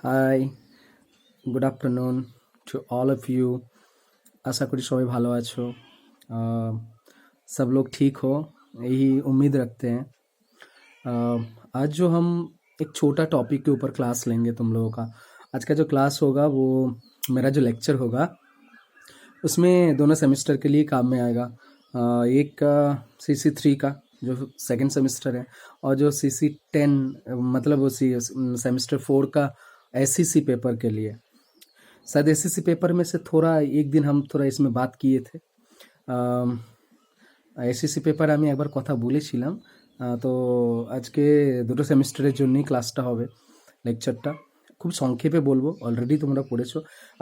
High, good afternoon to all of you. आशा करी सभी भालो आछो। सब लोग ठीक हो, यही उम्मीद रखते हैं। आज जो हम एक छोटा टॉपिक के ऊपर क्लास लेंगे तुम लोगों का। आज का जो क्लास होगा वो मेरा जो लेक्चर होगा उसमें दोनों सेमेस्टर के लिए काम में आएगा। एक CC3 का जो सेकंड सेमेस्टर है, और जो CC10 मतलब उसी सेमेस्टर 4 का SCC पेपर के लिए। शायद SCC पेपर में से थोड़ा एक दिन हम थोड़ा इसमें बात किए थे। SCC পেপার আমি একবার কথা বলেছিলাম। তো আজকে দুটো সেমিস্টারের জন্যই ক্লাসটা হবে, লেকচারটা খুব সংক্ষেপে বলবো, অলরেডি তোমরা পড়েছো।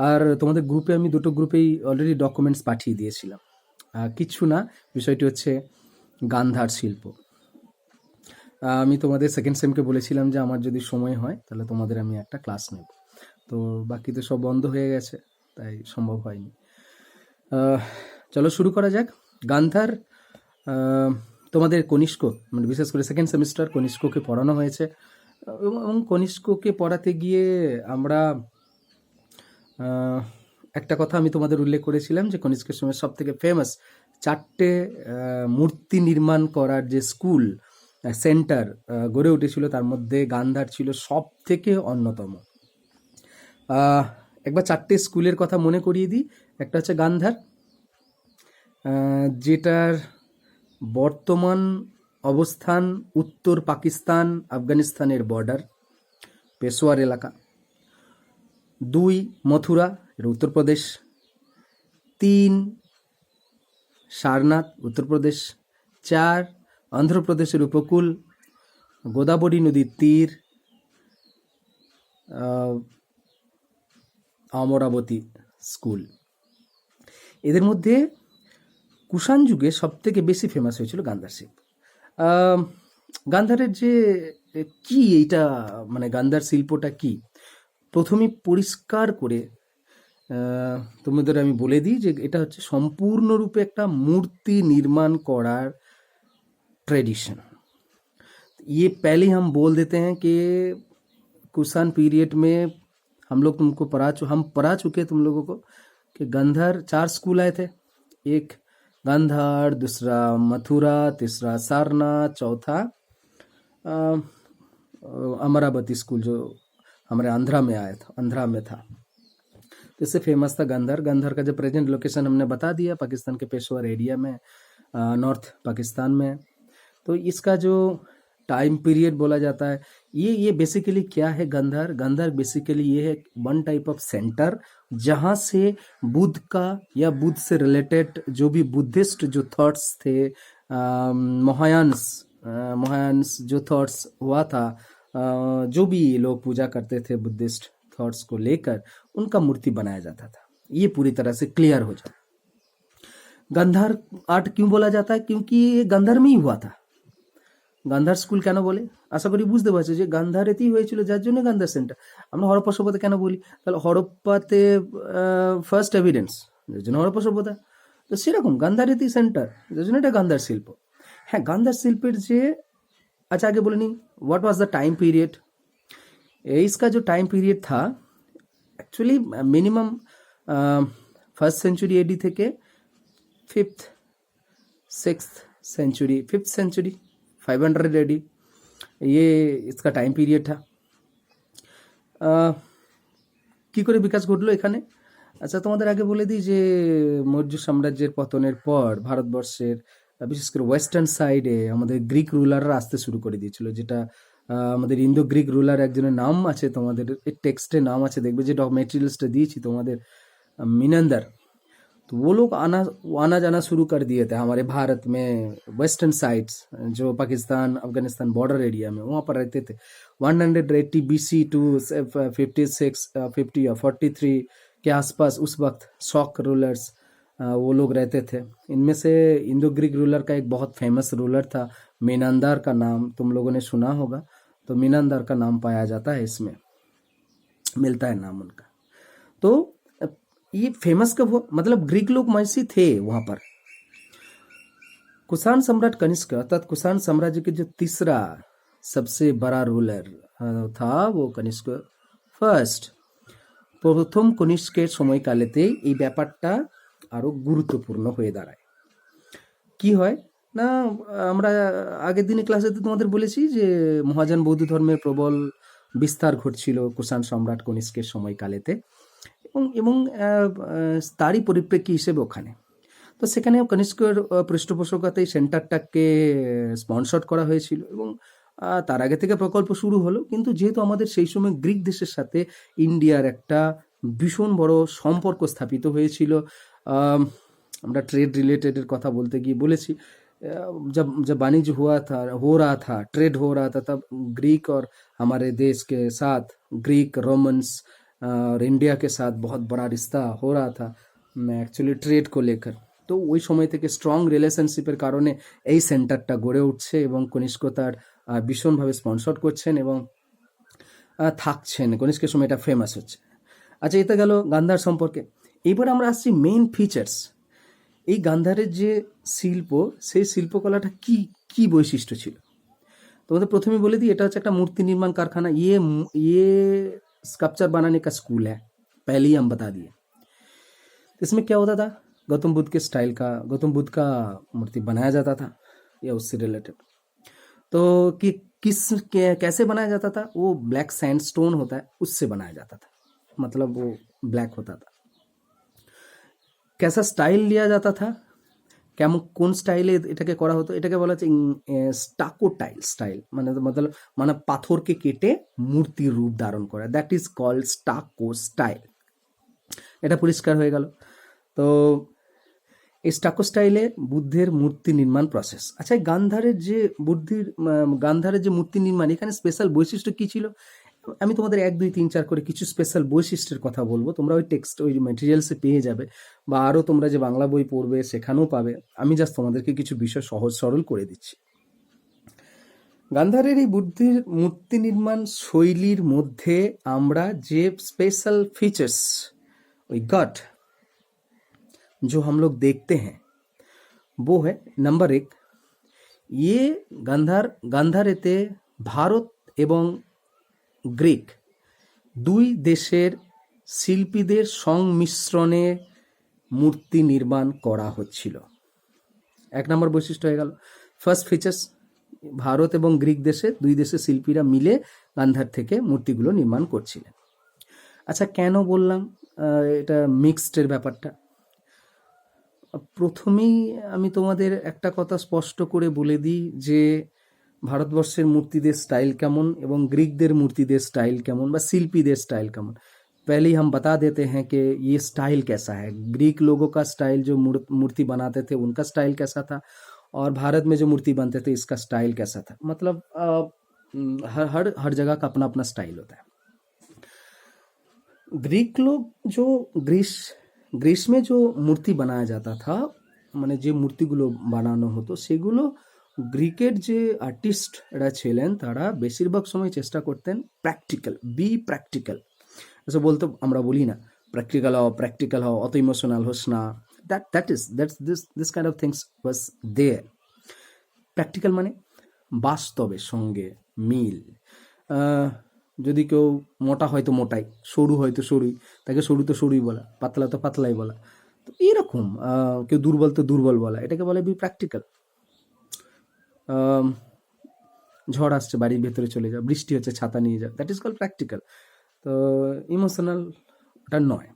আর তোমাদের গ্রুপে আমি দুটো গ্রুপেই অলরেডি ডকুমেন্টস পাঠিয়ে দিয়েছিলাম। কিচ্ছু না, বিষয়টি হচ্ছে গান্ধার শিল্প। আমি তোমাদের সেকেন্ড সেমকে বলেছিলাম যে আমার যদি সময় হয় তাহলে তোমাদের আমি একটা ক্লাস নেব। তো বাকি তো সব বন্ধ হয়ে গেছে, তাই সম্ভব হয়নি। চলো শুরু করা যাক। গান্ধার তোমাদের কনিষ্ক, মানে বিশেষ করে সেকেন্ড সেমিস্টার কনিষ্ককে পড়ানো হয়েছে, এবং কনিষ্ককে পড়াতে গিয়ে আমরা একটা কথা আমি তোমাদের উল্লেখ করেছিলাম যে কনিষ্কের সময় সব থেকে ফেমাস 4টে মূর্তি নির্মাণ করার যে স্কুল সেন্টার গড়ে উঠেছিল, তার মধ্যে গান্ধার ছিল সব থেকে অন্যতম। একবার 4টে স্কুলের কথা মনে করিয়ে দিই। একটা হচ্ছে গান্ধার, যেটার বর্তমান অবস্থান উত্তর পাকিস্তান আফগানিস্তানের বর্ডার, পেশোয়ার এলাকা। 2 মথুরা, এটা উত্তরপ্রদেশ। 3 সারনাথ, উত্তরপ্রদেশ। 4 অন্ধ্রপ্রদেশের উপকূল, গোদাবরী নদীর তীর, অমরাবতী স্কুল। এদের মধ্যে কুষাণ যুগে সব থেকে বেশি ফেমাস হয়েছিল গান্ধার শিল্প। গান্ধারের যে কি এইটা, মানে গান্ধার শিল্পটা কি, প্রথমেই পরিষ্কার করে তোমাদের আমি বলে দিই যে এটা হচ্ছে সম্পূর্ণরূপে একটা মূর্তি নির্মাণ করার ट्रेडिशन। ये पहले ही हम बोल देते हैं कि कुषाण पीरियड में हम लोग तुमको हम पढ़ा चुके तुम लोगों को कि गांधार 4 स्कूल आए थे। एक गांधार, दूसरा मथुरा, तीसरा सारनाथ, चौथा अमरावती स्कूल जो हमारे आंध्रा में आया था, आंध्रा में था। तो इससे फेमस था गांधार। गांधार का जो प्रेजेंट लोकेशन हमने बता दिया, पाकिस्तान के पेशवार एरिया में, नॉर्थ पाकिस्तान में। तो इसका जो टाइम पीरियड बोला जाता है, ये बेसिकली क्या है गांधार। गांधार बेसिकली ये है वन टाइप ऑफ सेंटर जहाँ से बुद्ध का या बुद्ध से रिलेटेड जो भी बुद्धिस्ट जो थॉट्स थे, महायान्स जो थॉट्स हुआ था, जो भी लोग पूजा करते थे बुद्धिस्ट थॉट्स को लेकर, उनका मूर्ति बनाया जाता था। ये पूरी तरह से क्लियर हो जाए। गांधार आर्ट क्यों बोला जाता है, क्योंकि ये गांधार में ही हुआ था। গান্ধার স্কুল কেন বলে, আশা করি বুঝতে পারছো যে গান্ধারেতেই হয়েছিল, যার জন্য গান্ধার সেন্টার। আমরা হরপ্পা সভ্যতা কেন বলি, তাহলে হরপ্পাতে ফার্স্ট এভিডেন্স, যার জন্য হরপ্পা সভ্যতা। তো সেরকম গান্ধারেতেই সেন্টার, যার জন্য এটা গান্ধার শিল্প। হ্যাঁ, গান্ধার শিল্পের যে, আচ্ছা আগে বলে নিই what was the time period. इसका जो टाइम पीरियड था actually minimum 1st century AD থেকে 5th 6th century 5th century 500 AD, ये इसका टाइम পিরিয়ড था। কি করে বিকাশ ঘটলো এখানে। আচ্ছা তোমাদের আগে বলে দিই যে মৌর্য সাম্রাজ্যের পতনের পর ভারতবর্ষের বিশেষ করে ওয়েস্টার্ন সাইডে আমাদের গ্রিক রুলাররা আসতে শুরু করে দিয়েছিল, যেটা আমাদের ইন্দো গ্রিক রুলার একজনের নাম আছে, তোমাদের টেক্সটে নাম আছে, দেখবে যে মেটেরিয়ালসটা দিয়েছি তোমাদের, মিনান্দার। तो वो लोग आना जाना शुरू कर दिए थे हमारे भारत में, वेस्टर्न साइड्स जो पाकिस्तान अफगानिस्तान बॉर्डर एरिया में, वहाँ पर रहते थे। 180 BC टू 56 50 या 43 के आसपास उस वक्त शॉक रूलर्स वो लोग रहते थे। इनमें से इंडो ग्रीक रूलर का एक बहुत फेमस रूलर था, मीनांदार का नाम तुम लोगों ने सुना होगा। तो मीनांदार का नाम पाया जाता है, इसमें मिलता है नाम उनका। तो ये फेमस कब हुआ, मतलब ग्रीक लोग मैसी थे वहां पर। कुषाण सम्राट कनिष्क अर्थात कुषाण साम्राज्य के जो तीसरा सबसे बड़ा रूलर था वो कनिष्क ফার্স্ট, প্রথম কনিষ্কের সময়কালেতেই এই ব্যাপারটা আরো গুরুত্বপূর্ণ হয়ে দাঁড়ায়। কি হয় না, আমরা আগের দিনে ক্লাসেতে তোমাদের বলেছি যে মহাযান বৌদ্ধ ধর্মের প্রবল বিস্তার ঘটছিল কুষাণ সম্রাট কনিষ্কের সময়কালেতে, এবং এবং তারই পরিপ্রেক্ষী হিসেবে ওখানে, তো সেখানে কনিষ্কের পৃষ্ঠপোষকতায় এই সেন্টারটাকে স্পন্সর করা হয়েছিল, এবং তার আগে থেকে প্রকল্প শুরু হলো। কিন্তু যেহেতু আমাদের সেই সময় গ্রিক দেশের সাথে ইন্ডিয়ার একটা ভীষণ বড় সম্পর্ক স্থাপিত হয়েছিল, আমরা ট্রেড रिलेटेड কথা বলতে गए বলেছি, जब जब वाणिज्य हो रहा था, ट्रेड हो रहा था, तब ग्रीक और हमारे देश के साथ, ग्रीक रोमन्स और इंडिया के साथ बहुत बड़ा रिश्ता हो रहा था एक्चुअली ट्रेड को लेकर। তো ওই সময় থেকে স্ট্রং রিলেশনশিপের কারণে এই সেন্টারটা গড়ে উঠছে, এবং কনিষ্ক তার ভীষণভাবে স্পন্সর করছেন এবং থাকছেন। কনিষ্কের সময় এটা ফেমাস হচ্ছে। আচ্ছা, এটা গেল গান্ধার সম্পর্কে। এবার আমরা আসছি মেইন ফিচার্স। এই গান্ধারের যে শিল্প, সেই শিল্পকলাটা কি কি বৈশিষ্ট্য ছিল তোমাদের প্রথমে বলে দিই। এটা হচ্ছে একটা মূর্তি নির্মাণ কারখানা। ये स्कल्पचर बनाने का स्कूल है, पहले ही हम बता दिए। इसमें क्या होता था, गौतम बुद्ध के स्टाइल का, गौतम बुद्ध का मूर्ति बनाया जाता था या उससे रिलेटेड। तो कि कैसे बनाया जाता था, वो ब्लैक सैंडस्टोन होता है उससे बनाया जाता था, मतलब वो ब्लैक होता था। कैसा स्टाइल लिया जाता था, কেমন কোন স্টাইলে এটাকে করা হতো, এটাকে বলা হচ্ছে স্টাকো স্টাইল, মানে পাথরকে কেটে মূর্তির রূপ ধারণ করা, that is called stucco style. এটা পরিষ্কার হয়ে গেল। তো এই স্টাকো স্টাইলে বুদ্ধের মূর্তি নির্মাণ প্রসেস। আচ্ছা, গান্ধারের যে মূর্তি নির্মাণ, এখানে স্পেশাল বৈশিষ্ট্য কি ছিল, আমি তোমাদের 1 2 3 4 করে কিছু স্পেশাল বৈশিষ্ট্যের কথা বলবো। তোমরা ওই টেক্সট, ওই মেটেরিয়ালসে পেয়ে যাবে, বা আরও তোমরা যে বাংলা বই পড়বে সেখানেও পাবে। আমি জাস্ট তোমাদেরকে কিছু বিষয় সহজ সরল করে দিচ্ছি। গান্ধারের এই বুদ্ধির মূর্তি নির্মাণ শৈলীর মধ্যে আমরা যে स्पेशल फीचर्स ওই गट जो हम लोग देखते हैं वो है, नंबर 1, ये গান্ধারেতে ভারত এবং গ্রিক দুই দেশের শিল্পীদের সংমিশ্রণে মূর্তি নির্মাণ করা হচ্ছিল। 1 নম্বর বৈশিষ্ট্য হয়ে গেল। ফার্স্ট ফিচার্স, ভারত এবং গ্রিক দেশে দুই দেশের শিল্পীরা মিলে গান্ধার থেকে মূর্তিগুলো নির্মাণ করছিলেন। আচ্ছা, কেন বললাম এটা মিক্সডের ব্যাপারটা? প্রথমেই আমি তোমাদের একটা কথা স্পষ্ট করে বলে দিই যে ভারতবর্ষের মূর্তিদের স্টাইল কেমন এবং গ্রিকদের মূর্তিদের স্টাইল কেমন বা শিল্পীদের স্टाइल কেমন। पहले ही हम बता देते हैं कि ये स्टाइल कैसा है। ग्रीक लोगों का स्टाइल, जो मूर्ति बनाते थे उनका स्टाइल कैसा था, और भारत में जो मूर्ति बनते थे इसका स्टाइल कैसा था। मतलब हर जगह का अपना अपना स्टाइल होता है। ग्रीक लोग जो গ্রিস में जो मूर्ति बनाया जाता था, মানে যে মূর্তিগুলো বানানো হতো সেগুলো গ্রিকের যে আর্টিস্টরা ছিলেন তারা বেশিরভাগ সময় চেষ্টা করতেন প্র্যাকটিক্যাল। ऐसे বলতো, আমরা বলি না প্র্যাকটিক্যাল হও, অত ইমোশনাল হোস না, this kind of things was there। Practical মানে বাস্তবের সঙ্গে মিল। যদি কেউ মোটা হয়তো মোটাই, সরু হয়তো সরুই, তাকে সরু তো সরুই বলা, পাতলা তো পাতলাই বলা। তো এরকম কেউ দুর্বল তো দুর্বল বলা, এটাকে বলে বি প্র্যাকটিক্যাল। ঝড় আসছে বাড়ির ভেতরে চলে যাও, বৃষ্টি হচ্ছে ছাতা নিয়ে যাও, দ্যাট ইজ কল্ড প্র্যাকটিক্যাল। তো ইমোশনাল ওটা নয়।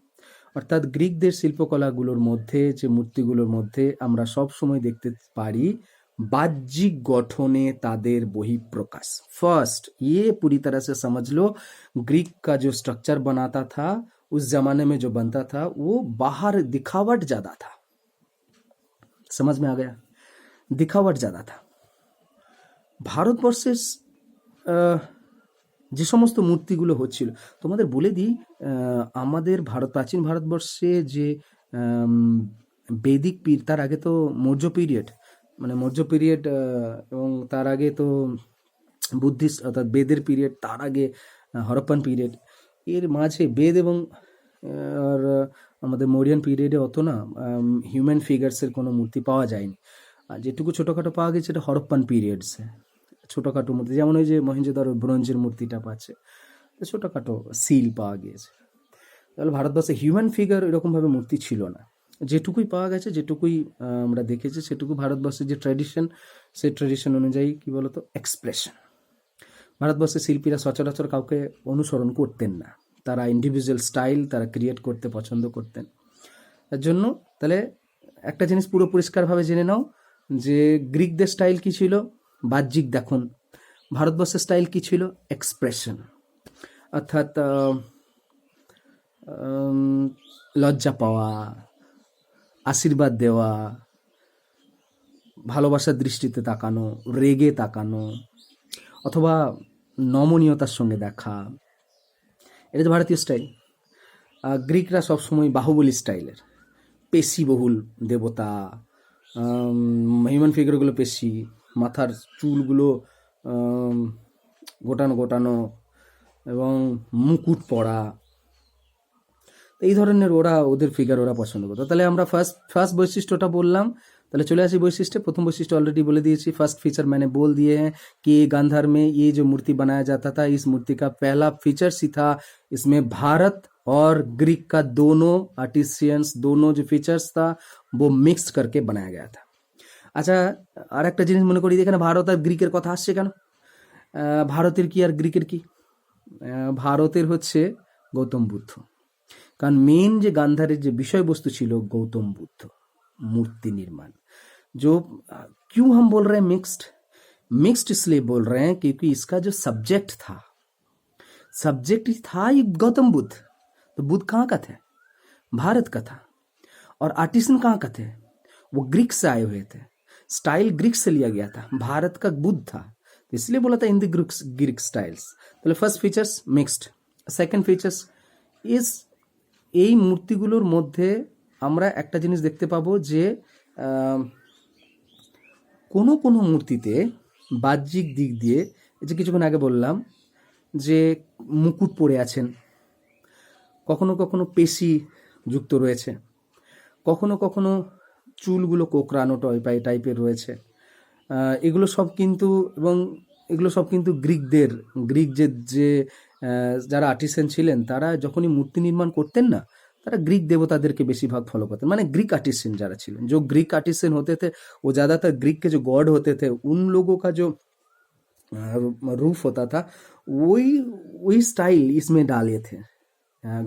অর্থাৎ গ্রিকদের শিল্পকলাগুলোর মধ্যে, যে মূর্তিগুলোর মধ্যে আমরা সব সময় দেখতে পারি বাহ্যিক গঠনে তাদের বহিঃপ্রকাশ। फर्स्ट ये पूरी तरह से समझ लो, ग्रीक का जो स्ट्रक्चर बनाता था उस जमाने में जो बनता था वो बाहर दिखावट ज्यादा था। समझ में आ गया? दिखावट ज्यादा था। ভারতবর্ষের যে সমস্ত মূর্তিগুলো হচ্ছিল, তোমাদের বলে দিই, আমাদের প্রাচীন ভারতবর্ষে যে বেদিক তার আগে তো মৌর্য পিরিয়ড, মানে মৌর্য পিরিয়ড, এবং তার আগে তো বুদ্ধিস্ট অর্থাৎ বেদের পিরিয়ড, তার আগে হরপ্পান পিরিয়ড। এর মাঝে বেদ এবং আর আমাদের মৌরিয়ান পিরিয়ডে অত না হিউম্যান ফিগার্সের কোনো মূর্তি পাওয়া যায়নি। আর যেটুকু ছোটোখাটো পাওয়া গেছে এটা হরপ্পান পিরিয়ডসে, ছোটোখাটো মূর্তি, যেমন ওই যে মহেঞ্জোদারো ব্রোঞ্জের মূর্তিটা পাচ্ছে। ছোটোখাটো সিল পাওয়া গিয়েছে। তাহলে ভারতবর্ষে হিউম্যান ফিগার এরকমভাবে মূর্তি ছিল না। যেটুকুই পাওয়া গেছে, যেটুকুই আমরা দেখেছি, সেটুকু ভারতবর্ষের যে ট্র্যাডিশন, সেই ট্র্যাডিশন অনুযায়ী কী বলতো এক্সপ্রেশন। ভারতবর্ষের শিল্পীরা সচরাচর কাউকে অনুসরণ করতেন না, তারা ইন্ডিভিজুয়াল স্টাইল তারা ক্রিয়েট করতে পছন্দ করতেন। তার জন্য তাহলে একটা জিনিস পুরো পরিষ্কারভাবে জেনে নাও যে গ্রিকদের স্টাইল কী ছিল, বাহ্যিক দেখুন। ভারতবর্ষের স্টাইল কী ছিল, এক্সপ্রেশন। অর্থাৎ লজ্জা পাওয়া, আশীর্বাদ দেওয়া, ভালোবাসার দৃষ্টিতে তাকানো, রেগে তাকানো, অথবা নমনীয়তার সঙ্গে দেখা, এটা তো ভারতীয় স্টাইল। গ্রিকরা সবসময় বাহুবলী স্টাইলের, পেশিবহুল দেবতা, হিউম্যান ফিগারগুলো পেশি, মাথার চুলগুলো গোটানো গোটানো এবং মুকুট পরা, এই ধরনের ওদের ফিগার ওরা পছন্দ করতো। তাহলে আমরা ফার্স্ট বৈশিষ্ট্যটা বললাম, তাহলে চলে আসি বৈशिष्ट्य। প্রথম বৈशिष्ट्य ऑलरेडी बोले दिए थी। फर्स्ट फीचर मैंने बोल दिए हैं कि गांधार में ये जो मूर्ति बनाया जाता था, इस मूर्ति का पहला फीचर्स ही था, इसमें भारत और ग्रीक का दोनों आर्टिसियंस, दोनों जो फीचर्स था वो मिक्स करके बनाया गया था। আচ্ছা, আর একটা জিনিস মনে করি, এখানে ভারত আর গ্রিকের কথা আসছে কেন? ভারতের কি আর গ্রিকের কি? ভারতের হচ্ছে গৌতম বুদ্ধ। কারণ মেন যে গান্ধারের যে বিষয়বস্তু ছিল गौतम बुद्ध, मूर्ति निर्माण। जो क्यों हम बोल रहे हैं मिक्स्ड इसलिए बोल रहे हैं क्योंकि इसका जो सब्जेक्ट था ये गौतम बुद्ध। तो बुद्ध कहाँ का थे? भारत का था। और आर्टिसन कहाँ का थे? वो ग्रीक से आए हुए थे, स्टाइल ग्रीक से लिया गया था, भारत का बुद्ध था, तो इसलिए बोला था इन द ग्रीक स्टाइल्स। तो first features mixed. Second features is এই মূর্তিগুলোর মধ্যে আমরা একটা জিনিস দেখতে পাবো যে কোনো কোনো মূর্তিতে বাহ্যিক দিক দিয়ে, যে কিছুক্ষণ আগে বললাম যে মুকুট পরে আছেন, কখনো কখনো পেশি যুক্ত রয়েছে, কখনো কখনো চুলগুলো কোকড়ানো টাইপের রয়েছে। এগুলো সব কিন্তু গ্রিক যে যারা আর্টিসান ছিলেন, তারা যখনই মূর্তি নির্মাণ করতেন না, তারা গ্রিক দেবতাদেরকে বেশিরভাগ ফলো করতেন। মানে ग्रीक आर्टिसन जरा ছিলেন, जो ग्रीक आर्टिसन होते थे वो ज़्यादातर ग्रीक के जो गॉड होते थे उन लोगों का जो रूप होता था वही स्टाइल इसमें डाले थे।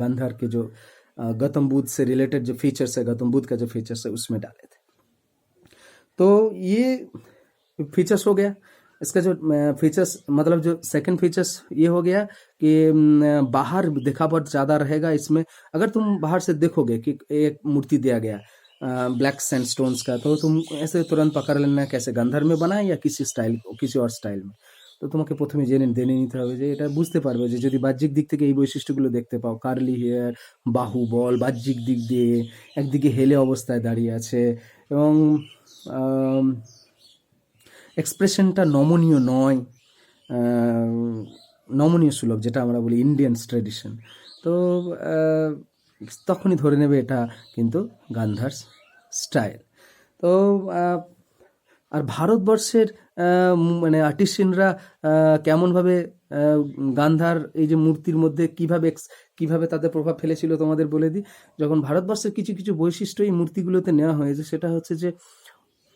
गांधार के जो गौतम बुद्ध से रिलेटेड जो फीचर्स है, गौतम बुद्ध का जो फीचर्स है उसमें डाले थे। तो ये फीचर्स हो गया। इसका जो फीचर्स मतलब जो सेकंड फीचर्स ये हो गया कि बाहर दिखावट ज़्यादा रहेगा इसमें। अगर तुम बाहर से देखोगे कि एक मूर्ति दिया गया ब्लैक सैंडस्टोन्स का, तो तुम ऐसे तुरंत पकड़ लेना कैसे गांधार में बना है या किसी और स्टाइल में। তো তোমাকে প্রথমে জেনে নিতে হবে যে এটা বুঝতে পারবে যে যদি বাহ্যিক দিক থেকে এই বৈশিষ্ট্যগুলো দেখতে পাও, কার্লি হেয়ার, বাহুবল, বাহ্যিক দিক দিয়ে একদিকে হেলে অবস্থায় দাঁড়িয়ে আছে এবং এক্সপ্রেশনটা নমনীয় নয়, নমনীয় সুলভ, যেটা আমরা বলি ইন্ডিয়ান ট্র্যাডিশন, তো তখনই ধরে নেবে এটা কিন্তু গান্ধার স্টাইল। তো আর ভারতবর্ষের মানে আর্টিস্টরা কেমনভাবে গান্ধার এই যে মূর্তির মধ্যে কিভাবে তাদের প্রভাব ফেলেছিল তোমাদের বলে দিই। যখন ভারতবর্ষের কিছু কিছু বৈশিষ্ট্য এই মূর্তিগুলোতে নেওয়া হয়েছে, সেটা হচ্ছে যে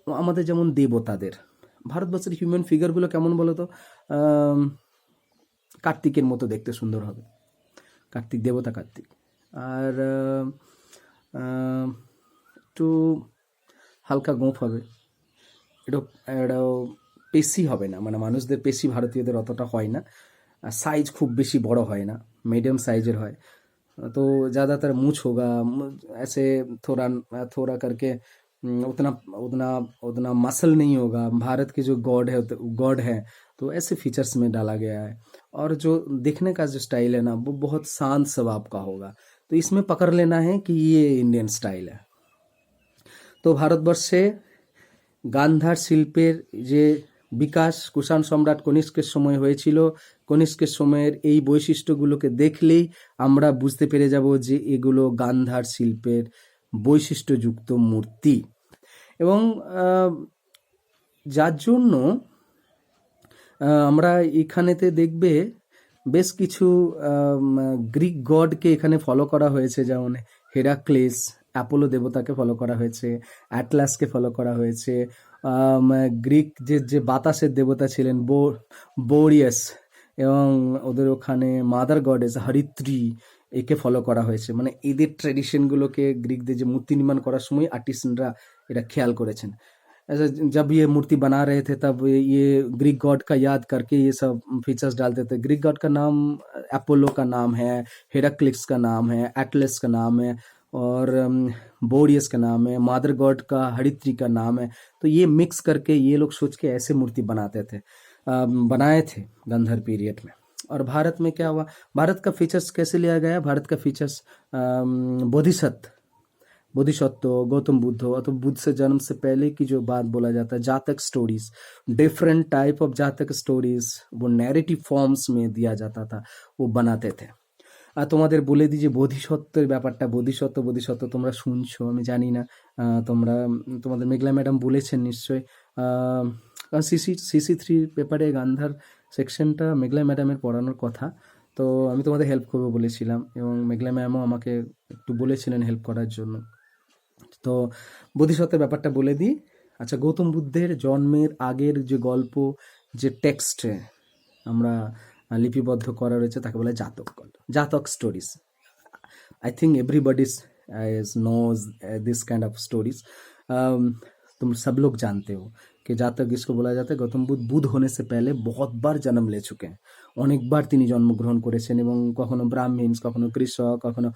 আমাদের যেমন দেবতাদের, ভারতবর্ষের হিউম্যান ফিগারগুলো কেমন বলো তো, কার্তিকের মতো দেখতে সুন্দর হবে, দেবতা কার্তিক। আর একটু হালকা গোঁফ হবে, এটাও পেশি হবে না, মানে মানুষদের পেশি ভারতীয়দের অতটা হয় না, সাইজ খুব বেশি বড় হয় না, मीडियम साइजर है। तो ज़्यादातर मूछ होगा ऐसे, थोड़ा करके, उतना मसल नहीं होगा। भारत के जो गॉड है तो ऐसे फीचर्स में डाला गया है। और जो दिखने का जो स्टाइल है ना, वो बहुत शांत स्वभाव का होगा। तो इसमें पकड़ लेना है कि ये इंडियन स्टाइल है। तो ভারতবর্ষে গান্ধার শিল্পের যে বিকাশ কুষাণ সম্রাট কনিষ্কের সময় হয়েছিল, কনিষ্কের সময়ের এই বৈশিষ্ট্যগুলোকে দেখলেই আমরা বুঝতে পেরে যাব যে এগুলো গান্ধার শিল্পের বৈশিষ্ট্যযুক্ত মূর্তি। এবং যার জন্য আমরা এখানেতে দেখবে বেশ কিছু গ্রিক গডকে এখানে ফলো করা হয়েছে, যেমন হেরাক্লিস, অ্যাপোলো দেবতাকে ফলো করা হয়েছে, অ্যাটলাসকে ফলো করা হয়েছে। আম, গ্রিক যে যে বাতাসের দেবতা ছিলেন বোরিয়াস, এবং ওদের ওখানে মাদার গডেস হরিত্রী, একে ফলো করা হয়েছে। মানে এদের ট্রেডিশনগুলোকে গ্রিকদের যে মূর্তি নির্মাণ করার সময় আর্টিস্টরা এটা খেয়াল করেছেন। ऐसा जब ये मूर्ति बना रहे थे तब ये ग्रीक गॉड का याद करके ये सब फीचर्स डालते थे। ग्रीक गॉड का नाम अपोलो का नाम है, हेराक्लिस का नाम है, एटलस का नाम है, और बोरियस का नाम है, मादर गॉड का हरित्री का नाम है। तो ये मिक्स करके ये लोग सोच के ऐसे मूर्ति बनाते थे, बनाए थे गंधर पीरियड में। और भारत में क्या हुआ, भारत का फीचर्स कैसे लिया गया, भारत का फीचर्स बोधिसत्व, गौतम बुद्ध अथवा बुद्ध से जन्म से पहले की जो बात बोला जाता है, जातक स्टोरीज, डिफरेंट टाइप ऑफ जातक स्टोरीज वो नैरेटिव फॉर्म्स में दिया जाता था, वो बनाते थे। আর তোমাদের বলে দিই যে বোধিসত্ত্বের ব্যাপারটা, বোধিসত্ত্ব তোমরা শুনছো আমি জানি না, তোমরা তোমাদের মেঘলা ম্যাডাম বলেছেন নিশ্চয়ই, কারণ সিসি 3 পেপারে গান্ধার সেকশনটা মেঘলা ম্যাডামের পড়ানোর কথা। তো আমি তোমাদের হেল্প করবো বলেছিলাম, এবং মেঘলা ম্যামও আমাকে একটু বলেছিলেন হেল্প করার জন্য। তো বোধিসত্ত্বের ব্যাপারটা বলে দিই। আচ্ছা, গৌতম বুদ্ধের জন্মের আগের যে গল্প, যে টেক্সটে আমরা লিপিবদ্ধ করা রয়েছে, তাকে বলে Jataka stories. I think everybody knows this kind of stories. तुम सब लोग जानते हो कि जातक इसको बोला जाता है। गौतम बुद्ध बुद्ध होने से पहले बहुत बार जन्म ले चुके हैं, অনেকবার তিনি জন্মগ্রহণ করেছেন, এবং কখনো ব্রাহ্মিনস, কখনো কৃষক, কখনো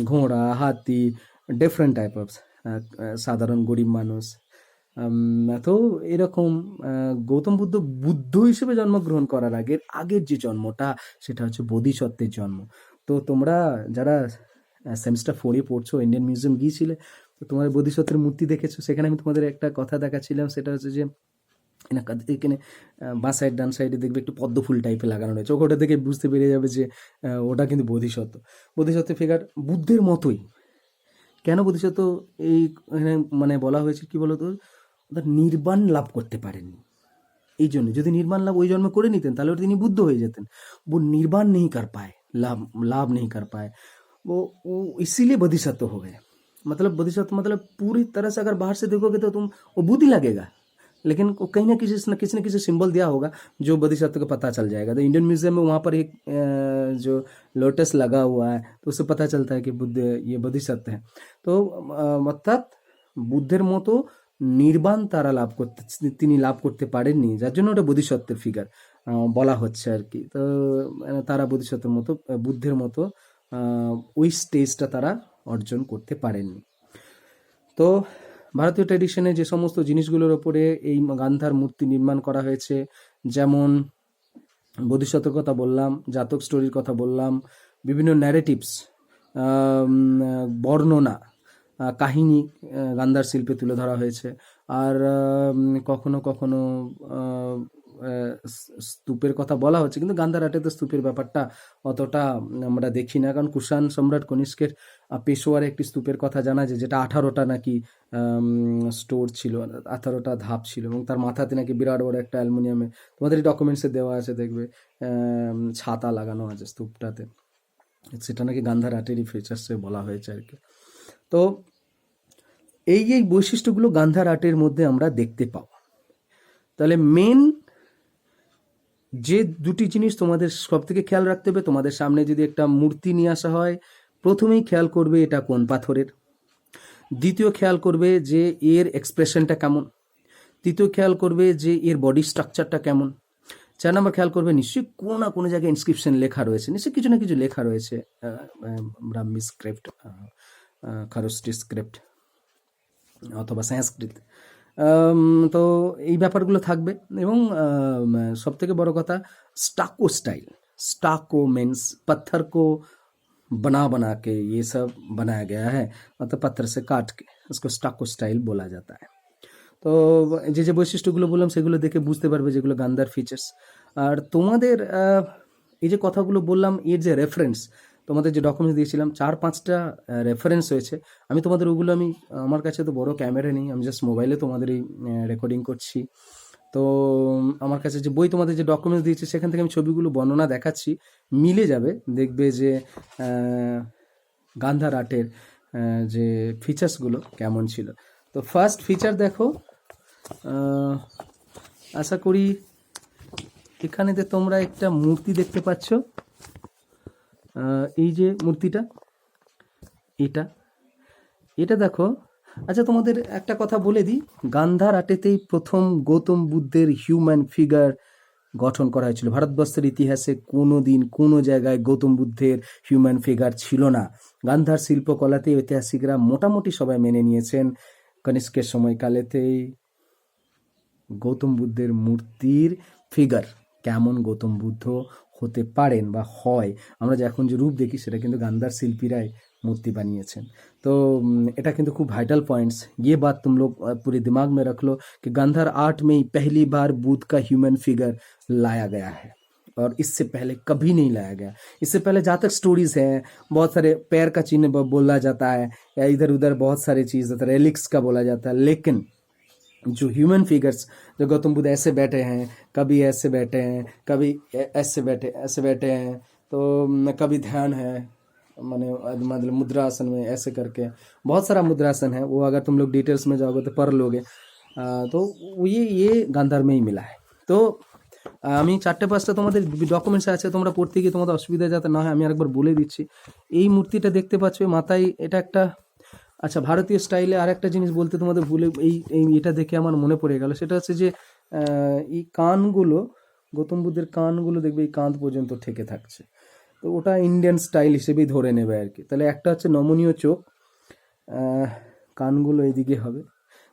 ঘোড়া, হাতি, ডিফারেন্ট টাইপ অফ সাধারণ গরিব মানুষ। তো এরকম গৌতম বুদ্ধ বুদ্ধ হিসেবে জন্মগ্রহণ করার আগের যে জন্মটা, সেটা হচ্ছে বোধিসত্ত্বের জন্ম। তো তোমরা যারা সেমিস্টার 4-এ পড়ছো, ইন্ডিয়ান মিউজিয়াম গিয়েছিলে, তো তোমার বোধিসত্ত্বের মূর্তি দেখেছো। সেখানে আমি তোমাদের একটা কথা দেখাচ্ছিলাম, সেটা হচ্ছে যে এখানে বাঁ সাইড ডান সাইডে দেখবে একটু পদ্ম ফুল টাইপের লাগানো রয়েছে। ওটা থেকে বুঝতে পেরে যাবে যে ওটা কিন্তু বোধিসত্ত্ব ফিগার বুদ্ধের মতোই। কেন বোধিসত্ত্ব এই মানে বলা হয়েছে, কি বলতো, নির্বাণ লাভ করতে পারেননি, এই জন্য। যদি নির্বাণ লাভ ওই জন্ম করে নিতেন তাহলে তিনি বুদ্ধ হয়ে যেতেন। वो निर्वाण नहीं कर पाए, लाभ नहीं कर पाए, वो इसीलिए बोधिसत्व हो गए। मतलब बोधिसत्व मतलब पूरी तरह से अगर बाहर से देखोगे तो वो बुद्धि लगेगा, लेकिन वो कहीं ना किसी सिंबल दिया होगा जो बोधिसत्व को पता चल जाएगा। तो इंडियन म्यूजियम में वहाँ पर एक जो लोटस लगा हुआ है, तो उससे पता चलता है कि बुद्ध ये बोधिसत्व है। तो অর্থাৎ বুদ্ধের মতো নির্বাণ তারা তিনি লাভ করতে পারেননি, যার জন্য ওটা বোধিসত্ত্বের ফিগার বলা হচ্ছে আর কি। তো তারা বোধিসত্ত্বের মতো, বুদ্ধের মতো ওই স্টেজটা তারা অর্জন করতে পারেননি। তো ভারতীয় ট্র্যাডিশনে যে সমস্ত জিনিসগুলোর ওপরে এই গান্ধার মূর্তি নির্মাণ করা হয়েছে, যেমন বোধিসত্ত্বের কথা বললাম, জাতক স্টোরির কথা বললাম, বিভিন্ন ন্যারেটিভস, বর্ণনা, কাহিনী গান্ধার শিল্পে তুলে ধরা হয়েছে। আর কখনো কখনো স্তূপের কথা বলা হচ্ছে, কিন্তু গান্ধার আর্টে তো স্তূপের ব্যাপারটা অতটা আমরা দেখি না, কারণ কুষাণ সম্রাট কনিষ্কের পেশোয়ারে একটি স্তূপের কথা জানা যায়, যেটা 18টা নাকি স্টোর ছিল, 18টা ধাপ ছিল, এবং তার মাথাতে নাকি বিরাট বড় একটা অ্যালুমিনিয়ামে, তোমাদের ডকুমেন্টসে দেওয়া আছে দেখবে, ছাতা লাগানো আছে স্তূপটাতে। সেটা নাকি গান্ধার আর্টেরই ফিচার্সে বলা হয়েছে আর কি। তো এই বৈশিষ্ট্যগুলো গান্ধার আর্টের মধ্যে আমরা দেখতে পাও। তাহলে মেন যে দুটি জিনিস তোমাদের সব থেকে খেয়াল রাখতে হবে, তোমাদের সামনে যদি একটা মূর্তি নিয়ে আসা হয়, প্রথমেই খেয়াল করবে এটা কোন পাথরের, দ্বিতীয় খেয়াল করবে যে এর এক্সপ্রেশনটা কেমন, তৃতীয় খেয়াল করবে যে এর বডি স্ট্রাকচারটা কেমন, 4 নম্বর খেয়াল করবে নিশ্চয়ই কোনো না কোনো জায়গায় ইনস্ক্রিপশন লেখা রয়েছে, নিশ্চয়ই কিছু না কিছু লেখা রয়েছে, ব্রাহ্মী স্ক্রিপ্ট, খরস্টি স্ক্রিপ্ট অথবা সংস্কৃত। তো এই ব্যাপারগুলো থাকবে। এবং সব থেকে বড় কথা, स्टाको मीन्स पत्थर को बना के ये सब बनाया गया है, मतलब पत्थर से काट के उसको स्टाको स्टाइल बोला जाता है। তো যে বৈশিষ্ট্যগুলো বললাম সেগুলো দেখে বুঝতে পারবে যেগুলো গান্ধার ফিচার্স। আর তোমাদের এই যে কথাগুলো বললাম, এর যে রেফারেন্স, তোমাদের যে ডকুমেন্টস দিয়েছিলাম 4-5টা রেফারেন্স হয়েছে। আমি তোমাদের ওগুলো আমার কাছে তো বড় ক্যামেরা নেই, আমি জাস্ট মোবাইলে তোমাদের এই রেকর্ডিং করছি। তো আমার কাছে যে বই তোমাদের যে ডকুমেন্টস দিয়েছে সেখান থেকে আমি ছবিগুলো বর্ণনা দেখাচ্ছি, মিলে যাবে, দেখবে যে গান্ধার আর্টের যে ফিচার্সগুলো কেমন ছিল। তো ফার্স্ট ফিচার দেখো, আহ, আশা করি এখানেতে তোমরা একটা মূর্তি দেখতে পাচ্ছ। এই যে মূর্তিটা, এটা এটা দেখো। আচ্ছা তোমাদের একটা কথা বলে দিই, গান্ধার আর্টেতেই প্রথম গৌতম বুদ্ধের হিউম্যান ফিগার গঠন করা হয়েছিল। ভারতবর্ষের ইতিহাসে কোনো দিন কোনো জায়গায় গৌতম বুদ্ধের হিউম্যান ফিগার ছিল না। গান্ধার শিল্পকলাতে ঐতিহাসিকরা মোটামুটি সবাই মেনে নিয়েছেন কনিষ্কের সময়কালেতেই গৌতম বুদ্ধের মূর্তির ফিগার কেমন গৌতম বুদ্ধ হতে পারেন বা হয়, আমরা যে এখন যে রূপ দেখি সেটা কিন্তু गांधार শিল্পীরাই मूर्ति বানিয়েছেন। तो এটা কিন্তু খুব वाइटल पॉइंट्स, ये बात तुम लोग पूरे दिमाग में रख लो कि गांधार आर्ट में ही पहली बार बुद्ध का ह्यूमन फिगर लाया गया है और इससे पहले कभी नहीं लाया गया। इससे पहले जहाँ तक स्टोरीज हैं, बहुत सारे पैर का चिन्ह बोला जाता है या इधर उधर बहुत सारे चीज़ रेलिक्स का बोला जाता है, लेकिन जो ह्यूमन फिगर्स, जो गौतम बुद्ध ऐसे बैठे हैं, कभी ऐसे बैठे हैं, कभी ऐसे बैठे हैं, तो कभी ध्यान है, माने मतलब मुद्रासन में ऐसे करके बहुत सारा मुद्रासन है, वो अगर तुम लोग डिटेल्स में जाओगे तो पढ़ लोगे। तो ये गांधार में ही मिला है। तो আমি চারটে পাঁচটা তোমাদের ডকুমেন্টস আছে, তোমরা পড়তে গিয়ে তোমাদের অসুবিধা যাতে না হয় আমি আরেকবার বলে দিচ্ছি। এই মূর্তিটা দেখতে পাচ্ছ মাথায়, এটা একটা, আচ্ছা ভারতীয় স্টাইলে আর একটা জিনিস বলতে তোমাদের ভুলে এটা দেখে আমার মনে পড়ে গেল, সেটা হচ্ছে যে এই কানগুলো, গৌতম বুদ্ধের কানগুলো দেখবে এই কাঁধ পর্যন্ত ঠেকে থাকছে, তো ওটা ইন্ডিয়ান স্টাইল হিসেবেই ধরে নেবে আর কি। তাহলে একটা হচ্ছে নমনীয় চোখ, কানগুলো এইদিকে হবে,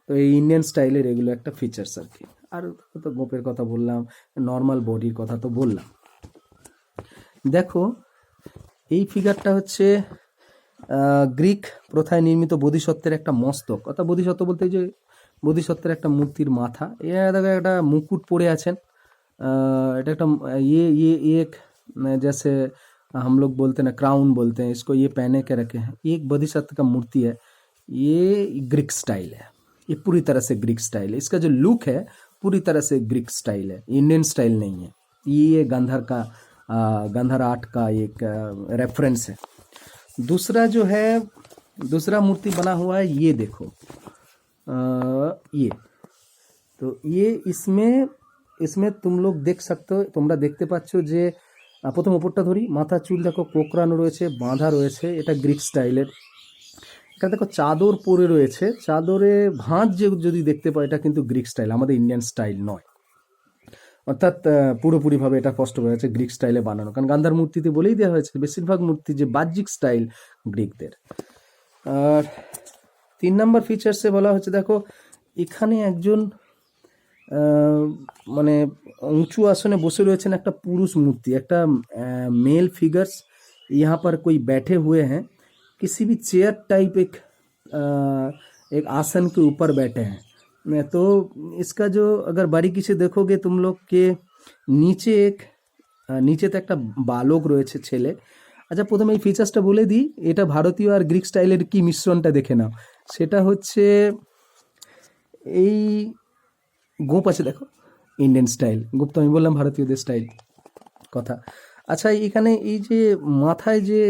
তো এই ইন্ডিয়ান স্টাইলের এগুলো একটা ফিচার্স আর কি। আর তো গোপের কথা বললাম, নর্মাল বডির কথা তো বললাম। দেখো এই ফিগারটা হচ্ছে গ্রিক প্রথায় নির্মিত বোধিসত্ত্বের একটা মস্তক, অর্থাৎ বোধিসত্ত্ব বলতে যে বোধিসত্ত্বের একটা মূর্তির মাথা, দেখো একটা মুকুট পরে আছেন। এটা একটা एक जैसे हम लोग बोलते हैं ना क्राउन बोलते हैं इसको, ये पहने के रखे हैं। ये एक बोधिसत्व का मूर्ति है, ये ग्रीक स्टाइल है, ये पूरी तरह से ग्रीक स्टाइल है। इसका जो लुक है पूरी तरह से ग्रीक स्टाइल है, इंडियन स्टाइल नहीं है। ये गांधार आर्ट का एक रेफरेंस है। दूसरा जो है, दूसरा मूर्ति बना हुआ है, ये देखो, ये तो ये इसमें तुम लोग देख सकते हो, তোমরা দেখতে পাচ্ছ যে প্রথম উপরটা ধরি, মাথা চুল দেখো কোকড়ানো রয়েছে, বাঁধা রয়েছে, এটা গ্রিক স্টাইলের। এখানে দেখো চাদর পরে রয়েছে, চাদরে ভাঁজ যে যদি দেখতে পাও এটা কিন্তু গ্রিক স্টাইল, আমাদের ইন্ডিয়ান স্টাইল নয়। অর্থাৎ পুরোপুরিভাবে এটা স্পষ্ট হয়ে যাচ্ছে গ্রিক স্টাইলে বানানো, কারণ গান্ধার মূর্তিতে বলেই দেওয়া হয়েছে বেশিরভাগ মূর্তি যে বাহ্যিক স্টাইল গ্রিকদের। আর 3 নম্বর ফিচার্সে বলা হচ্ছে, দেখো এখানে একজন মানে উঁচু আসনে বসে রয়েছেন একটা পুরুষ মূর্তি, একটা मेल फिगर्स यहाँ पर कोई बैठे हुए हैं, किसी भी चेयर टाइप एक आसन के ऊपर बैठे हैं। तो इसका जो अगर बारीकी से देखोगे तुम लोग के নিচেতে একটা বালক রয়েছে ছেলে। আচ্ছা প্রথমে এই ফিচার্সটা বলে দিই, এটা ভারতীয় আর গ্রিক স্টাইলের কি মিশ্রণটা দেখে নাও। সেটা হচ্ছে এই গোপ আছে দেখো, ইন্ডিয়ান স্টাইল, গোপ তো আমি বললাম ভারতীয়দের স্টাইল কথা। আচ্ছা এখানে এই যে মাথায় যে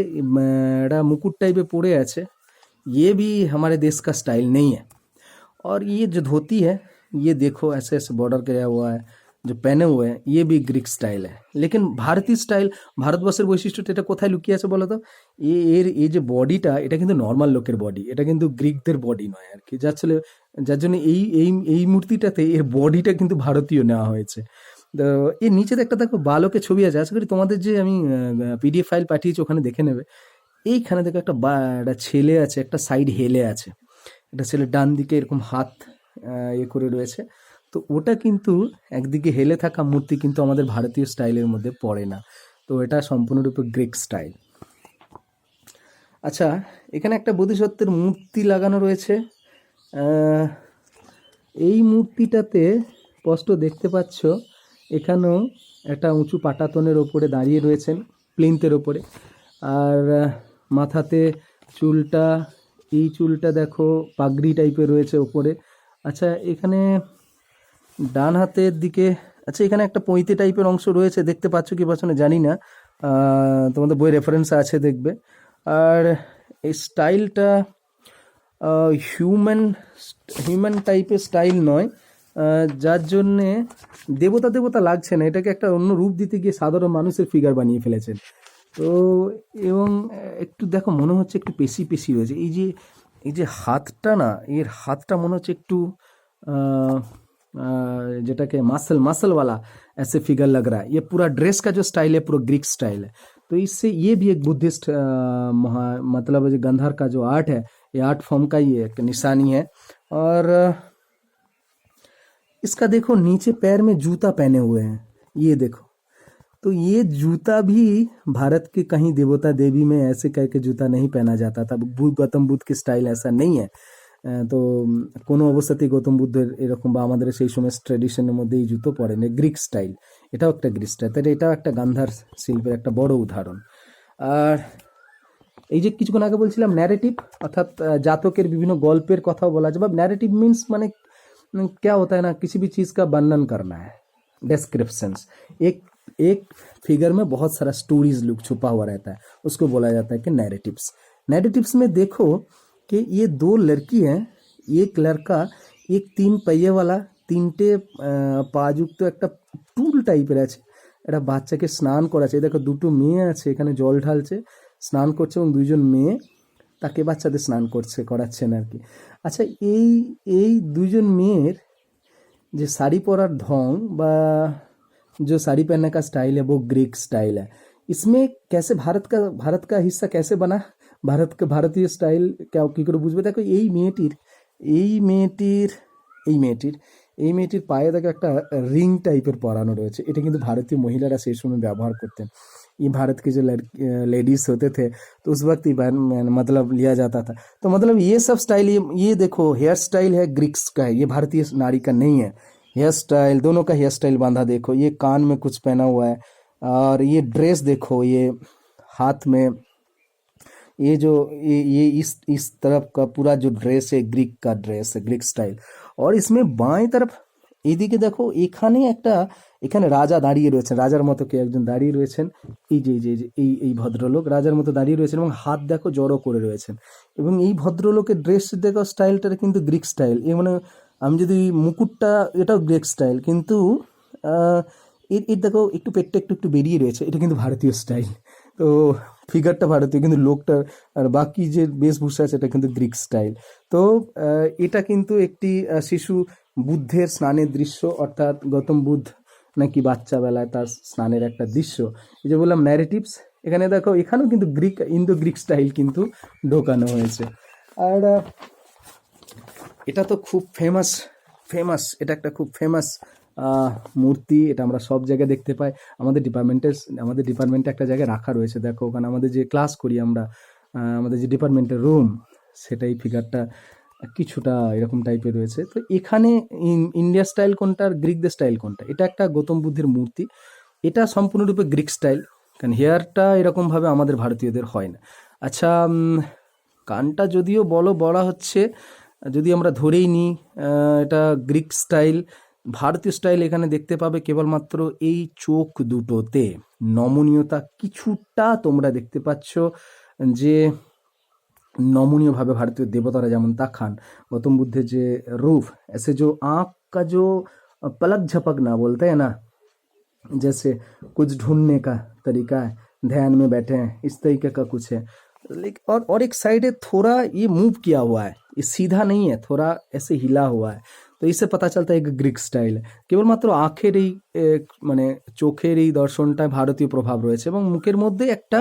একটা মুকুট টাইপে পড়ে আছে, ये भी हमारे देश का स्टाइल नहीं है। और ये जो धोती है, ये देखो ऐसे ऐसे बॉर्डर किया हुआ है, जो पहने हुए हैं ये भी ग्रीक स्टाइल है। लेकिन भारतीय স্টাইল, ভারতবর্ষের বৈশিষ্ট্যটা এটা কোথায় লুকিয়ে আছে বলো তো? এই যে বডিটা, এটা কিন্তু নর্মাল লোকের বডি, এটা কিন্তু গ্রিকদের বডি নয় আর কি। যার জন্য এই মূর্তিটাতে এর বডিটা কিন্তু ভারতীয় নেওয়া হয়েছে। তো এর নিচে একটা দেখো বালকের ছবি আছে, আশা করি তোমাদের যে আমি পিডিএফ ফাইল পাঠিয়েছি ওখানে দেখে নেবে। এইখানে দেখো একটা ছেলে আছে, একটা সাইড হেলে আছে, একটা ছেলে ডান দিকে এরকম হাত করে রয়েছে। তো ওটা কিন্তু একদিকে হেলে থাকা মূর্তি কিন্তু আমাদের ভারতীয় স্টাইলের মধ্যে পড়ে না, তো এটা সম্পূর্ণরূপে গ্রিক স্টাইল। আচ্ছা এখানে একটা বোধিসত্ত্বের মূর্তি লাগানো রয়েছে, এই মূর্তিটাতে স্পষ্ট দেখতে পাচ্ছ এখানেও একটা উঁচু পাটাতনের ওপরে দাঁড়িয়ে রয়েছেন, প্লিন্থের ওপরে। আর মাথাতে চুলটা, এই চুলটা দেখো পাগড়ি টাইপের রয়েছে ওপরে। আচ্ছা এখানে ডান হাতের দিকে, আচ্ছা এখানে একটা পৈতে টাইপের অংশ রয়েছে, দেখতে পাচ্ছ কি পাচ্ছ না জানি না, তোমাদের বই রেফারেন্স আছে দেখবে। আর এই স্টাইলটা হিউম্যান হিউম্যান টাইপের স্টাইল নয়, যার জন্যে দেবতা দেবতা লাগছে না, এটাকে একটা অন্য রূপ দিতে গিয়ে সাধারণ মানুষের ফিগার বানিয়ে ফেলেছেন। তো এবং একটু দেখো মনে হচ্ছে একটু পেশি পেশি রয়েছে, এই যে হাতটা না, এর হাতটা মনে হচ্ছে একটু আহ, যেটাকে मासल मासल वाला ऐसे फिगर लग रहा है। ये पूरा ड्रेस का जो स्टाइल है पूरा ग्रीक स्टाइल है। तो इससे ये भी एक बुद्धिस्ट मतलब जो गंधार का जो आर्ट है, ये आर्ट फॉर्म का ही एक निशानी है। और इसका देखो नीचे पैर में जूता पहने हुए हैं, ये देखो। तो ये जूता भी भारत के कहीं देवता देवी में ऐसे कह के जूता नहीं पहना जाता था। গৌতম বুদ্ধ की স্টাইল ऐसा नहीं है। তো কোনো অবস্থাতেই গৌতম বুদ্ধের এরকম বা আমাদের সেই সময় ট্র্যাডিশনের মধ্যে এই জুতো পরে না, গ্রিক স্টাইল। এটাও একটা গ্রিক স্টাইল, তাহলে এটাও একটা গান্ধার শিল্পের একটা বড় উদাহরণ। আর এই যে কিছুক্ষণ আগে বলছিলাম ন্যারেটিভ, অর্থাৎ জাতকের বিভিন্ন গল্পের কথাও বলা যায়। বা ন্যারেটিভ मीन्स মানে क्या होता है ना, किसी भी चीज़ का वर्णन करना है, डिस्क्रिप्शंस। एक एक फिगर में बहुत सारा स्टोरीज लुक छुपा हुआ रहता है, उसको बोला जाता है कि नैरेटिव्स। नैरेटिव्स में देखो कि ये दो लड़की हैं, एक लड़का एक 3 पहिए वाला 3টে পাযুক্ত একটা টুল টাইপের আছে, একটা বাচ্চাকে স্নান করাচ্ছে। দেখো দুটো মেয়ে আছে এখানে জল ঢালছে, স্নান করছে, এবং দুইজন মেয়ে তাকে বাচ্চাদের স্নান করাচ্ছেন আর কি। আচ্ছা এই এই দুইজন মেয়ের যে শাড়ি পরার ढंग বা जो साड़ी पहनने का स्टाइल है वो ग्रीक स्टाइल है। इसमें कैसे भारत का हिस्सा कैसे बना, ভারতীয় স্টাইল কি করে বুঝবে? দেখো এই মেয়েটির পায়ে দেখো একটা রিং টাইপের পরানো রয়েছে, এটা কিন্তু ভারতীয় মহিলারা সেই সময় ব্যবহার করতেন। ये भारत के जो लेडीज होते थे तो उस वक्त ही मतलब लिया जाता था। तो मतलब ये सब स्टाइल, ये देखो हेयर स्टाइल है ग्रीक्स का है, ये भारतीय नारी का नहीं है। हेयर स्टाइल, दोनों का हेयर स्टाइल बांधा देखो, ये कान में कुछ पहना हुआ है, और ये ड्रेस देखो, ये हाथ में ये जो ये इस तरफ का पूरा जो ड्रेस है ग्रीक का ड्रेस है, ग्रीक स्टाइल। और इसमें बाएं तरफ এইদিকে দেখো এখানে রাজা দাঁড়িয়ে রয়েছেন, রাজার মতো কে একজন দাঁড়িয়ে রয়েছেন, এই ভদ্রলোক রাজার মতো দাঁড়িয়ে রয়েছেন এবং হাত দেখো জড়ো করে রয়েছেন। এবং এই ভদ্রলোকের ড্রেস দেখো স্টাইলটা কিন্তু গ্রিক স্টাইল। মানে আমি যদি মুকুটটা, এটাও গ্রিক স্টাইল, কিন্তু এর দেখো একটু পেটটা একটু বেরিয়ে রয়েছে, এটা কিন্তু ভারতীয় স্টাইল। তো ফিগারটা ভারতীয়, কিন্তু লোকটার আর বাকি যে বেশভূষা আছে এটা কিন্তু গ্রিক স্টাইল। তো এটা কিন্তু একটি শিশু বুদ্ধের স্নানের দৃশ্য, অর্থাৎ গৌতম বুদ্ধ নাকি বাচ্চাবেলায় তার স্নানের একটা দৃশ্য। এই যে বললাম ন্যারেটিভস, এখানে দেখো এখানেও কিন্তু ইন্দো গ্রিক স্টাইল কিন্তু ঢোকানো হয়েছে। আর এটা তো খুব ফেমাস, এটা একটা খুব ফেমাস মূর্তি, এটা আমরা সব জায়গায় দেখতে পাই। আমাদের ডিপার্টমেন্টে একটা জায়গায় রাখা রয়েছে, দেখো ওখানে আমাদের যে ক্লাস করি আমরা, আমাদের যে ডিপার্টমেন্টের রুম, সেটাই ফিগারটা কিছুটা এরকম টাইপের রয়েছে। তো এখানে ইন্ডিয়া স্টাইল কোনটা আর গ্রিকদের স্টাইল কোনটা? এটা একটা গৌতম বুদ্ধের মূর্তি, এটা সম্পূর্ণরূপে গ্রিক স্টাইল, কারণ হেয়ারটা এরকমভাবে আমাদের ভারতীয়দের হয় না। আচ্ছা কানটা যদিও বলা হচ্ছে, যদি আমরা ধরেই নিই এটা গ্রিক স্টাইল, ভারতীয় স্টাইল এখানে দেখতে পাবে কেবলমাত্র এই চোখ দুটোতে নমনীয়তা কিছুটা তোমরা দেখতে পাচ্ছ, যে নমনীয়ভাবে ভারতীয় দেবতারা যেমন তাকান, গৌতম বুদ্ধের যে रूप, ऐसे जो आँख का जो पलक झपकना बोलते हैं ना, जैसे कुछ ढूंढने का तरीका है, ध्यान में बैठे हैं, इस तरीके का कुछ है। लेकिन और एक साइड है थोड़ा ये मूव किया हुआ है, ये सीधा नहीं है, थोड़ा ऐसे हिला हुआ है। तो इससे पता चलता है कि ग्रीक स्टाइल है। কেবলমাত্র আঁখের এই মানে চোখের এই দর্শনটায় ভারতীয় প্রভাব রয়েছে, এবং মুখের মধ্যে একটা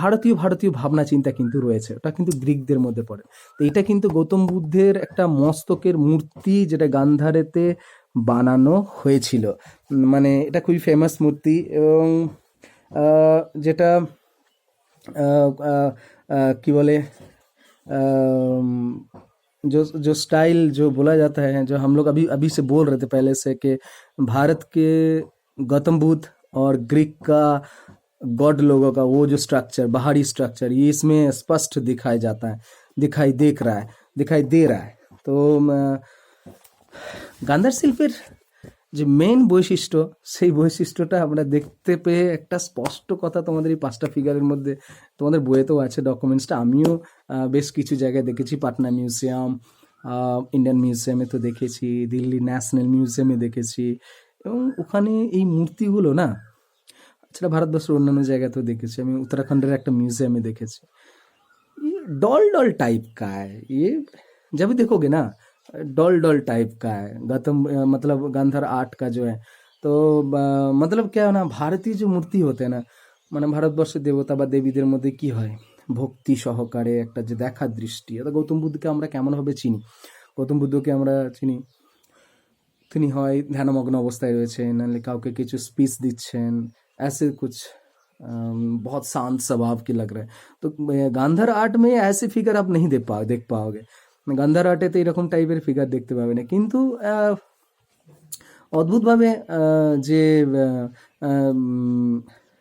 ভারতীয় ভাবনা চিন্তা কিন্তু রয়েছে, ওটা কিন্তু গ্রিকদের মধ্যে পড়ে। তো এটা কিন্তু গৌতম বুদ্ধের একটা মস্তকের মূর্তি, যেটা গান্ধারেতে বানানো হয়েছিল। মানে এটা খুবই ফেমাস মূর্তি, এবং যেটা কি বলে, जो स्टाइल जो बोला जाता है, जो हम लोग अभी से बोल रहे थे पहले से, कि भारत के गौतम बुद्ध और ग्रीक का गॉड लोगों का वो जो स्ट्रक्चर, बाहरी स्ट्रक्चर, ये इसमें स्पष्ट दिखाई दे रहा है। तो গান্ধার শিল্পের যে মেন বৈশিষ্ট্য, সেই বৈশিষ্ট্যটা আমরা দেখতে পেয়ে একটা স্পষ্ট কথা তোমাদের এই 5টা ফিগারের মধ্যে, তোমাদের বইয়েতেও আছে ডকুমেন্টসটা, আমিও বেশ কিছু জায়গায় দেখেছি, পাটনা মিউজিয়াম, ইন্ডিয়ান মিউজিয়ামে তো দেখেছি, দিল্লি ন্যাশনাল মিউজিয়ামে দেখেছি, এবং ওখানে এই মূর্তিগুলো না, সেটা ভারতবর্ষের অন্যান্য জায়গাতেও দেখেছি, আমি উত্তরাখণ্ডের একটা মিউজিয়ামে देखी ये डॉल डॉल टाइप का है ये, जब भी देखोगे ना डॉल डॉल टाइप का है गौतम मतलब गांधार आर्ट का जो है। तो मतलब क्या है ना, भारतीय जो मूर्ति होते हैं ना, মানে ভারতবর্ষের দেবতা বা দেবীদের মধ্যে কি হয়, ভক্তি সহকারে একটা যে দেখার দৃষ্টি, এটা গৌতম বুদ্ধকে আমরা কেমনভাবে চিনি, গৌতম বুদ্ধকে আমরা চিনি তিনি হয় ধ্যানমগ্ন অবস্থায় রয়েছেন, নাহলে কাউকে কিছু স্পিচ দিচ্ছেন, ऐसे कुछ बहुत शांत स्वभाव की लग रहा है। तो গান্ধার আর্ট মে ऐसे फिगर आप नहीं देख पाओगे, গান্ধার আর্টে তো এরকম টাইপের ফিগার দেখতে পাবে না, কিন্তু অদ্ভুতভাবে যে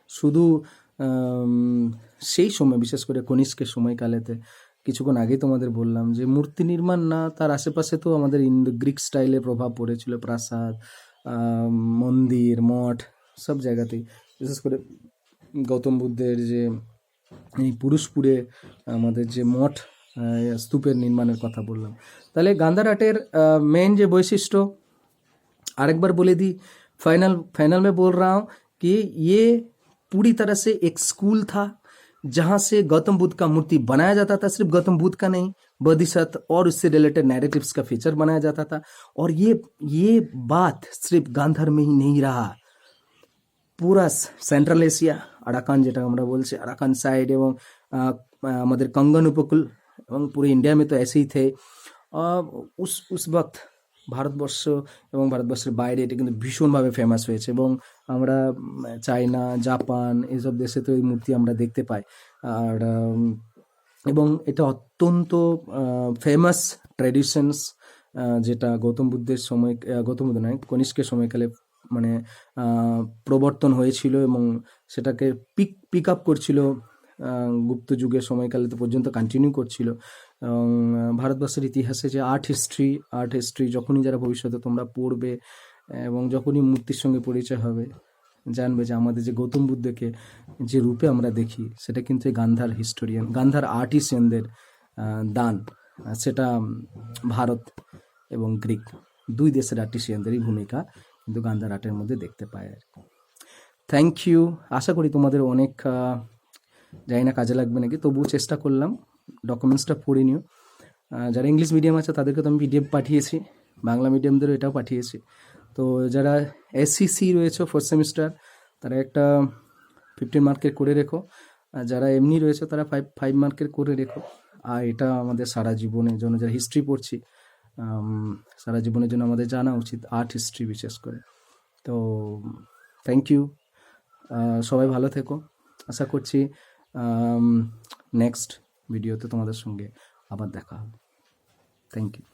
শুধু সেই সময়, বিশেষ করে কনিষ্কের সময়কালেতে, কিছুক্ষণ আগেই তোমাদের বললাম যে মূর্তি নির্মাণ না, তার আশেপাশে তো আমাদের ইন্দো গ্রিক স্টাইলে প্রভাব পড়েছিল, প্রাসাদ, মন্দির, মঠ, সব জায়গাতেই। বিশেষ করে গৌতম বুদ্ধের যে এই পুরুষপুরে আমাদের যে মঠ, স্তূপের নির্মাণের কথা বললাম। তাহলে গান্ধার আর্টের মেন যে বৈশিষ্ট্য আরেকবার বলে दी, फाइनल में बोल रहा हूँ कि ये पूरी तरह से एक स्कूल था जहाँ से गौतम बुद्ध का मूर्ति बनाया जाता था। सिर्फ गौतम बुद्ध का नहीं, बोधिसत्व और उससे रिलेटेड नैरेटिव्स का फीचर बनाया जाता था। और ये बात सिर्फ गांधार में ही नहीं रहा, পুরা সেন্ট্রাল এশিয়া, আরাকান যেটা আমরা বলছি, আরাকান সাইড এবং আমাদের कंगन উপকূল এবং পুরো ইন্ডিয়া में तो ऐसे ही थे। उस वक्त ভারতবর্ষ এবং ভারতবর্ষের বাইরে এটা কিন্তু ভীষণভাবে ফেমাস হয়েছে, এবং আমরা চায়না, জাপান এইসব দেশে তো এই মূর্তি আমরা দেখতে পাই। আর এবং এটা অত্যন্ত ফেমাস ট্র্যাডিশনস, যেটা গৌতম বুদ্ধের সময়, গৌতম বুদ্ধ নয়, কনিষ্কের সময়কালে মানে প্রবর্তন হয়েছিল, এবং সেটাকে পিক আপ করছিল গুপ্ত যুগের সময়কালে তো পর্যন্ত কন্টিনিউ করছিল। এবং ভারতবর্ষের ইতিহাসে যে আর্ট হিস্ট্রি যখনই যারা ভবিষ্যতে তোমরা পড়বে এবং যখনই মূর্তির সঙ্গে পরিচয় হবে, জানবে যে আমাদের যে গৌতম বুদ্ধকে যে রূপে আমরা দেখি, সেটা কিন্তু এই গান্ধার আর্টিসিয়ানদের দান। সেটা ভারত এবং গ্রিক দুই দেশের আর্টিসিয়ানদেরই ভূমিকা কিন্তু গান্ধার আর্টের মধ্যে দেখতে পাই আর কি। Thank you. আশা করি তোমাদের অনেক জানি না কাজে লাগবে নাকি, তবুও চেষ্টা করলাম। ডকুমেন্টসটা পড়ে নিও। যারা ইংলিশ মিডিয়াম আছে তাদেরকে তো আমি পিডিএফ পাঠিয়েছি, বাংলা মিডিয়ামদেরও এটাও পাঠিয়েছি। তো যারা এসসিসি রয়েছে 4th সেমিস্টার, তারা একটা 15 মার্কের করে রেখো, আর যারা এমনি রয়েছে তারা 5 মার্কের করে রেখো। আর এটা আমাদের সারা জীবনের জন্য, যারা হিস্ট্রি পড়ছি, সারা জীবনের জন্য আমাদের জানা উচিত, আর্ট হিস্ট্রি বিশেষ করে। তো থ্যাংক ইউ, সবাই ভালো থেকো। আশা করছি নেক্সট ভিডিওতে তোমাদের সঙ্গে আবার দেখা হবে। Thank you.